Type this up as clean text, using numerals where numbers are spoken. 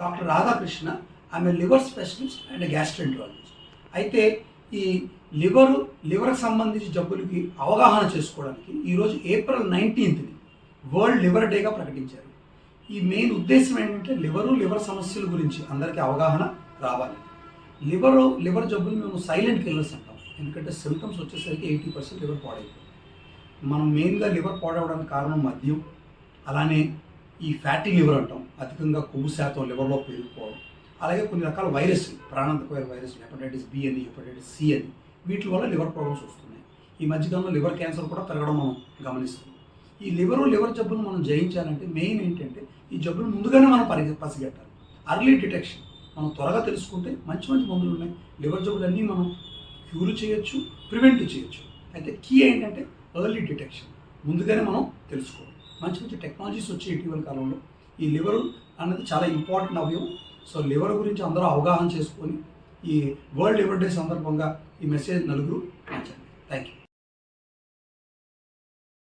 Doctor Radhakrishna. ఆమె liver specialist and gastroenterologist. అయితే ఈ లివర్కి సంబంధించి జబ్బులకి అవగాహన చేసుకోవడానికి ఈరోజు April 19th వరల్డ్ లివర్ డేగా ప్రకటించారు. ఈ మెయిన్ ఉద్దేశం ఏంటంటే లివర్ సమస్యల గురించి అందరికీ అవగాహన రావాలి. లివర్ జబ్బులు మేము సైలెంట్ కిల్లర్స్ అంటాం. ఎందుకంటే సిమ్టమ్స్ వచ్చేసరికి 80% లివర్ పాడైపోతుంది. మనం మెయిన్గా లివర్ పాడవడానికి కారణం మద్యం, అలానే ఈ ఫ్యాటీ లివర్ అంటాం, అధికంగా కొవ్వు శాతం లివర్లో పెరిగిపోవడం, అలాగే కొన్ని రకాల వైరస్లు, ప్రాణాంతకమైన వైరస్లు, హెపటైటిస్ బి అని, హెపటైటిస్ సి అని, వీటి వల్ల లివర్ ప్రాబ్లమ్స్ వస్తున్నాయి. ఈ మధ్యకాలంలో లివర్ క్యాన్సర్ కూడా పెరగడం మనం గమనిస్తున్నాం. ఈ లివర్ జబ్బులు మనం జయించాలంటే మెయిన్ ఏంటంటే ఈ జబ్బులు ముందుగానే మనం పసిగట్టాలి. అర్లీ డిటెక్షన్ మనం త్వరగా తెలుసుకుంటే మంచి మందులు ఉన్నాయి. లివర్ జబ్బులన్నీ మనం క్యూర్ చేయొచ్చు, ప్రివెంట్ చేయొచ్చు. అయితే కీ ఏంటంటే ఎర్లీ డిటెక్షన్, ముందుగానే మనం తెలుసుకోవాలి. మంచి టెక్నాలజీస్ వచ్చే ఇటీవల కాలంలో ఈ లివర్ అనేది చాలా ఇంపార్టెంట్ అవయవం. సో లివర్ గురించి అందరూ అవగాహన చేసుకొని ఈ వరల్డ్ లివర్ డే సందర్భంగా ఈ మెసేజ్ నలుగురు